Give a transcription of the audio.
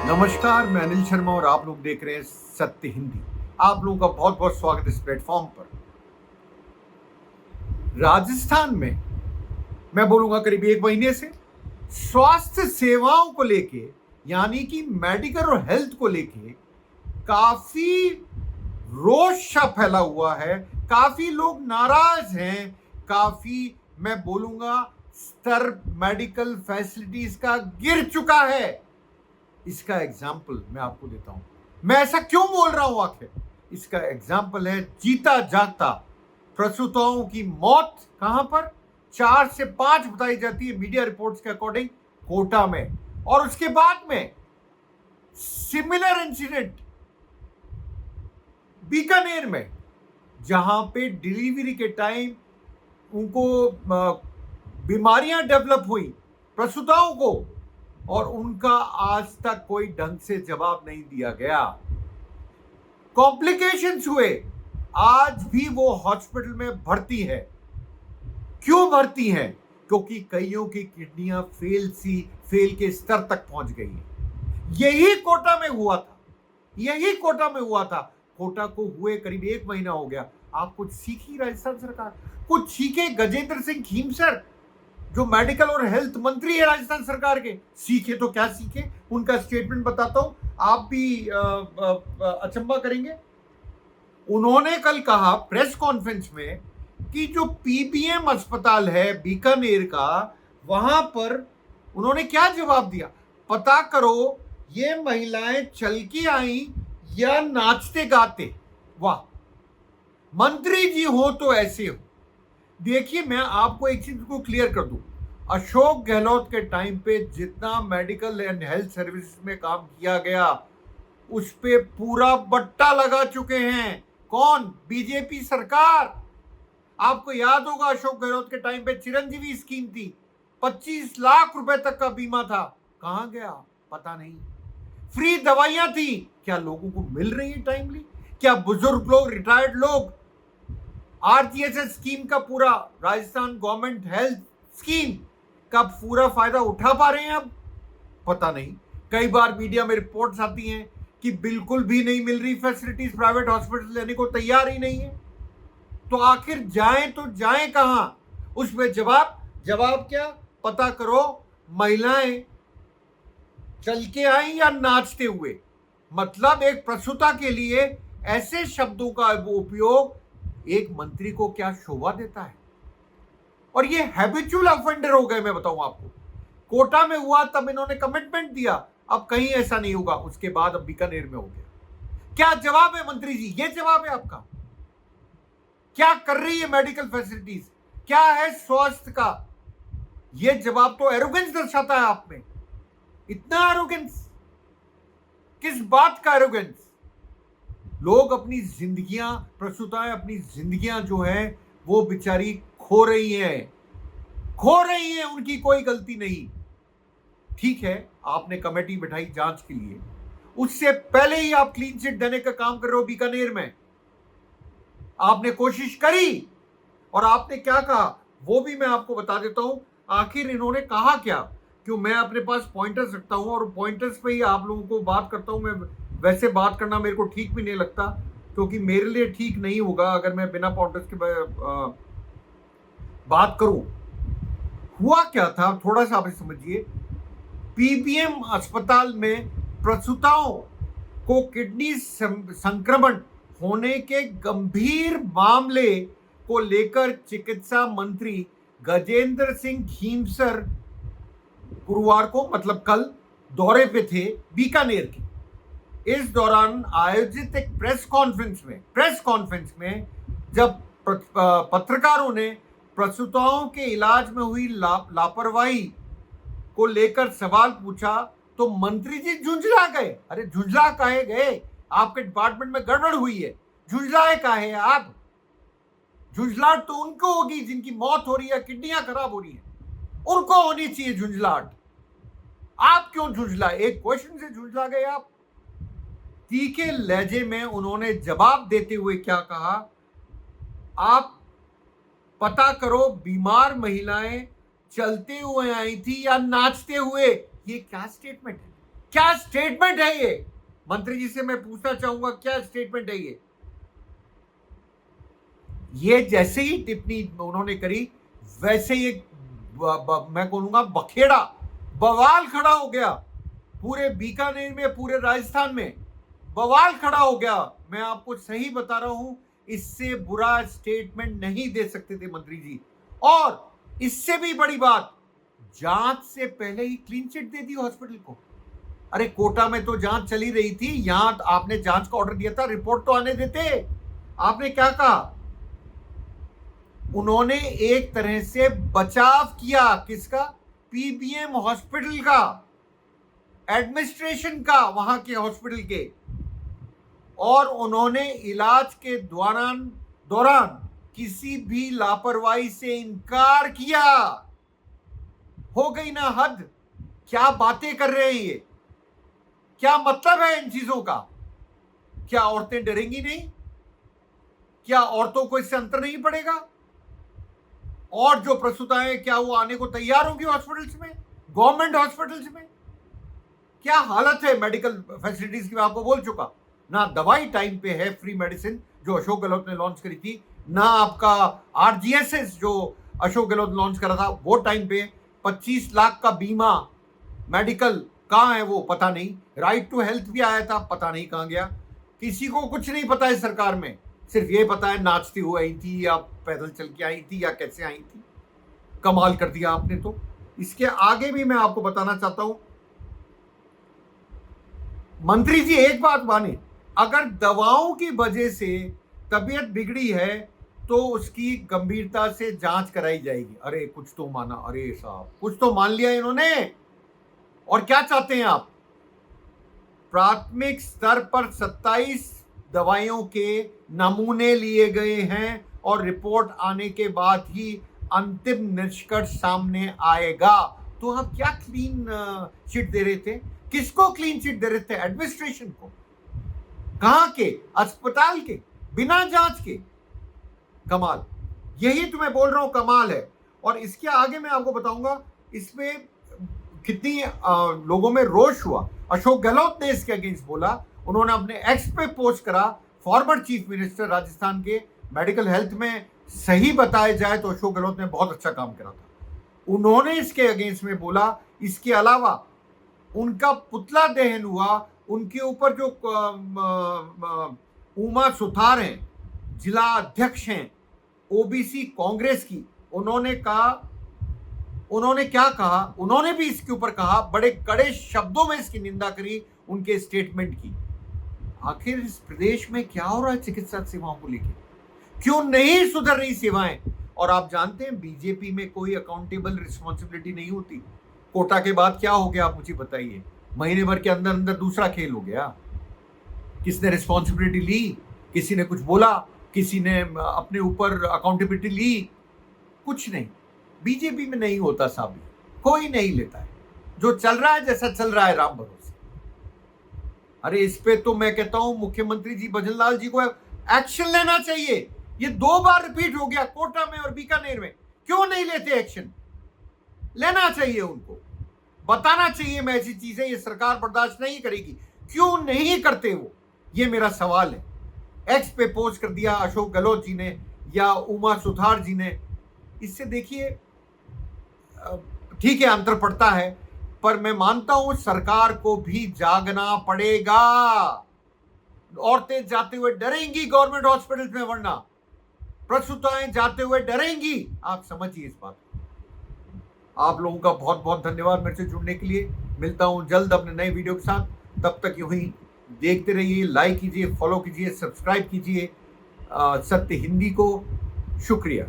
नमस्कार, मैं अनिल शर्मा और आप लोग देख रहे हैं सत्य हिंदी। आप लोगों का बहुत बहुत स्वागत इस प्लेटफॉर्म पर। राजस्थान में मैं बोलूंगा करीब 1 महीने से स्वास्थ्य सेवाओं को लेके, यानी कि मेडिकल और हेल्थ को लेके काफी रोष सा फैला हुआ है। काफी लोग नाराज हैं। काफी मैं बोलूंगा स्तर मेडिकल फैसिलिटीज का गिर चुका है। इसका एग्जाम्पल मैं आपको देता हूं। मैं ऐसा क्यों बोल रहा हूं आखिर? इसका एग्जाम्पल है जीता जागता प्रसूताओं की मौत। कहां पर? 4 से 5 बताई जाती है मीडिया रिपोर्ट्स के अकॉर्डिंग, कोटा में। और उसके बाद में सिमिलर इंसिडेंट बीकानेर में, जहां पे डिलीवरी के टाइम उनको बीमारियां डेवलप हुई प्रसूताओं को, और उनका आज तक कोई ढंग से जवाब नहीं दिया गया। कॉम्प्लिकेशंस हुए, आज भी वो हॉस्पिटल में भर्ती है। क्यों भर्ती है? क्योंकि कईयों की किडनियां फेल के स्तर तक पहुंच गई हैं। यही कोटा में हुआ था। कोटा को हुए करीब 1 महीना हो गया। आप कुछ सीखी राजस्थान सरकार? कुछ सीखे गजेंद्र सिंह खीमसर, जो मेडिकल और हेल्थ मंत्री है राजस्थान सरकार के? सीखे तो क्या सीखे? उनका स्टेटमेंट बताता हूं, आप भी अचंभा करेंगे। उन्होंने कल कहा प्रेस कॉन्फ्रेंस में कि जो पीबीएम अस्पताल है बीकानेर का, वहां पर उन्होंने क्या जवाब दिया? पता करो ये महिलाएं चल के आई या नाचते गाते। वाह, मंत्री जी हो तो ऐसे हो। देखिए, मैं आपको एक चीज को क्लियर कर दूं। अशोक गहलोत के टाइम पे जितना मेडिकल एंड हेल्थ सर्विस में काम किया गया, उस पे पूरा बट्टा लगा चुके हैं। कौन? बीजेपी सरकार। आपको याद होगा अशोक गहलोत के टाइम पे चिरंजीवी स्कीम थी, 25 लाख रुपए तक का बीमा था। कहां गया? पता नहीं। फ्री दवाइयां थी, क्या लोगों को मिल रही है टाइमली? क्या बुजुर्ग लोग, रिटायर्ड लोग आरजीएसएस स्कीम का पूरा, राजस्थान गवर्नमेंट हेल्थ स्कीम का पूरा फायदा उठा पा रहे हैं? अब पता नहीं। कई बार मीडिया में रिपोर्ट्स आती हैं कि बिल्कुल भी नहीं मिल रही फैसिलिटीज, प्राइवेट हॉस्पिटल लेने को तैयार ही नहीं है। तो आखिर जाएं तो जाएं कहां? उसमें जवाब क्या? पता करो महिलाएं चल के आई या नाचते हुए। मतलब एक प्रसूता के लिए ऐसे शब्दों का उपयोग एक मंत्री को क्या शोभा देता है? और ये हैबिचुअल ऑफेंडर हो गए। मैं बताऊं आपको, कोटा में हुआ तब इन्होंने कमिटमेंट दिया, अब कहीं ऐसा नहीं होगा। उसके बाद अब बीकानेर में हो गया। क्या जवाब है मंत्री जी? ये जवाब है आपका? क्या कर रही है मेडिकल फैसिलिटीज? क्या है स्वास्थ्य का? ये जवाब तो एरोगेंस दर्शाता है आप में। इतना एरोगेंस, किस बात का एरोगेंस? लोग अपनी जिंदगियां, प्रसूताएं अपनी जिंदगियां जो है वो बेचारी खो रही हैं। उनकी कोई गलती नहीं। ठीक है, आपने कमेटी बैठाई जांच के लिए, उससे पहले ही आप क्लीन चिट देने का काम कर रहे हो। बीकानेर में आपने कोशिश करी, और आपने क्या कहा वो भी मैं आपको बता देता हूं। आखिर इन्होंने कहा क्या? क्यों, मैं अपने पास पॉइंटर्स रखता हूं और पॉइंटर्स पे ही आप लोगों को बात करता हूं। मैं वैसे बात करना मेरे को ठीक भी नहीं लगता, क्योंकि मेरे लिए ठीक नहीं होगा अगर मैं बिना पॉइंटर्स के बात करूं। हुआ क्या था, थोड़ा सा आप समझिए। पीबीएम अस्पताल में प्रसूताओं को किडनी संक्रमण होने के गंभीर मामले को लेकर चिकित्सा मंत्री गजेंद्र सिंह खीमसर गुरुवार को, मतलब कल, दौरे पे थे बीकानेर के। इस दौरान आयोजित एक प्रेस कॉन्फ्रेंस में जब पत्रकारों ने प्रसूताओं के इलाज में हुई लापरवाही को लेकर सवाल पूछा, तो मंत्री जी झुंझला गए। अरे झुंझला काहे गए? आपके डिपार्टमेंट में गड़बड़ हुई है, झुंझलाए काहे आप? झुंझलाहट तो उनको होगी जिनकी मौत हो रही है, किडनियां खराब हो रही है, उनको होनी चाहिए झुंझलाहट। आप क्यों झुंझलाए? एक क्वेश्चन से झुंझला गए आप। तीखे लहजे में उन्होंने जवाब देते हुए क्या कहा? आप पता करो बीमार महिलाएं चलते हुए आई थी या नाचते हुए। ये क्या स्टेटमेंट है? क्या स्टेटमेंट है ये? मंत्री जी से मैं पूछना चाहूंगा, क्या स्टेटमेंट है ये? जैसे ही टिप्पणी उन्होंने करी, वैसे ही मैं कहूंगा बखेड़ा, बवाल खड़ा हो गया पूरे बीकानेर में, पूरे राजस्थान में बवाल खड़ा हो गया। मैं आपको सही बता रहा हूं, इससे बुरा स्टेटमेंट नहीं दे सकते थे मंत्री जी। और इससे भी बड़ी बात, जांच से पहले ही क्लीन चिट दे दी हॉस्पिटल को। अरे कोटा में तो जांच चली रही थी, यहां आपने जांच का ऑर्डर दिया था, रिपोर्ट तो आने देते। आपने क्या कहा? उन्होंने एक तरह से बचाव किया, किसका? पीबीएम हॉस्पिटल का, एडमिनिस्ट्रेशन का, वहां के हॉस्पिटल के। और उन्होंने इलाज के दौरान किसी भी लापरवाही से इनकार किया। हो गई ना हद? क्या बातें कर रहे हैं ये? क्या मतलब है इन चीजों का? क्या औरतें डरेंगी नहीं? क्या औरतों को इससे अंतर नहीं पड़ेगा? और जो प्रसूताएं, क्या वो आने को तैयार होंगी हॉस्पिटल्स में, गवर्नमेंट हॉस्पिटल्स में? क्या हालत है मेडिकल फैसिलिटीज की? मैं आपको बोल चुका, ना दवाई टाइम पे है, फ्री मेडिसिन जो अशोक गहलोत ने लॉन्च करी थी, ना आपका आरजीएसएस जो अशोक गहलोत लॉन्च करा था वो टाइम पे। 25 लाख का बीमा मेडिकल कहां है वो पता नहीं। राइट टू हेल्थ भी आया था, पता नहीं कहां गया। किसी को कुछ नहीं पता है सरकार में, सिर्फ ये पता है नाचती हुई आई थी या पैदल चल के आई थी या कैसे आई थी। कमाल कर दिया आपने तो। इसके आगे भी मैं आपको बताना चाहता हूं, मंत्री जी एक बात माने, अगर दवाओं की वजह से तबीयत बिगड़ी है तो उसकी गंभीरता से जांच कराई जाएगी। अरे कुछ तो माना, अरे साहब कुछ तो मान लिया इन्होंने। और क्या चाहते हैं आप? प्राथमिक स्तर पर 27 दवाइयों के नमूने लिए गए हैं और रिपोर्ट आने के बाद ही अंतिम निष्कर्ष सामने आएगा। तो आप क्या क्लीन चिट दे रहे थे? किसको क्लीन चिट दे रहे थे? एडमिनिस्ट्रेशन को। कहां के? अस्पताल के, बिना जांच के। कमाल, यही तो मैं बोल रहा हूं, कमाल है। और इसके आगे मैं आपको बताऊंगा इसमें कितनी लोगों में रोष हुआ। अशोक गहलोत ने इसके अगेंस्ट बोला, उन्होंने अपने एक्स पे पोस्ट करा, फॉर्मर चीफ मिनिस्टर राजस्थान के, मेडिकल हेल्थ में सही बताया जाए तो अशोक गहलोत ने बहुत अच्छा काम करा था। उन्होंने इसके अगेंस्ट में बोला। इसके अलावा उनका पुतला दहन हुआ, उनके ऊपर जो उमा सुथार हैं, जिला अध्यक्ष हैं ओबीसी कांग्रेस की, उन्होंने क्या कहा? उन्होंने भी इसके ऊपर कहा, बड़े कड़े शब्दों में इसकी निंदा करी, उनके स्टेटमेंट की। आखिर इस प्रदेश में क्या हो रहा है चिकित्सा सेवाओं को लेकर? क्यों नहीं सुधर रही सेवाएं? और आप जानते हैं बीजेपी में कोई अकाउंटेबल रिस्पॉन्सिबिलिटी नहीं होती। कोटा के बाद क्या हो गया आप मुझे बताइए? महीने भर के अंदर अंदर दूसरा खेल हो गया। किसने रिस्पॉन्सिबिलिटी ली? किसी ने कुछ बोला? किसी ने अपने ऊपर अकाउंटेबिलिटी ली? कुछ नहीं। बीजेपी में नहीं होता साहब, कोई नहीं लेता है। जो चल रहा है जैसा चल रहा है, राम भरोसे। अरे इस पे तो मैं कहता हूं मुख्यमंत्री जी भजनलाल जी को एक्शन लेना चाहिए। ये 2 बार रिपीट हो गया, कोटा में और बीकानेर में। क्यों नहीं लेते एक्शन? लेना चाहिए उनको, बताना चाहिए मैं ऐसी चीजें ये सरकार बर्दाश्त नहीं करेगी। क्यों नहीं करते वो? ये मेरा सवाल है। एक्स पे पोस्ट कर दिया अशोक गहलोत जी ने या उमा सुथार जी ने। इससे देखिए ठीक है अंतर पड़ता है, पर मैं मानता हूं सरकार को भी जागना पड़ेगा। औरतें जाते हुए डरेंगी गवर्नमेंट हॉस्पिटल में, वरना प्रसूताएं जाते हुए डरेंगी। आप समझिए इस बात। आप लोगों का बहुत बहुत धन्यवाद मेरे से जुड़ने के लिए। मिलता हूं जल्द अपने नए वीडियो के साथ। तब तक यूं ही देखते रहिए, लाइक कीजिए, फॉलो कीजिए, सब्सक्राइब कीजिए सत्य हिंदी को। शुक्रिया।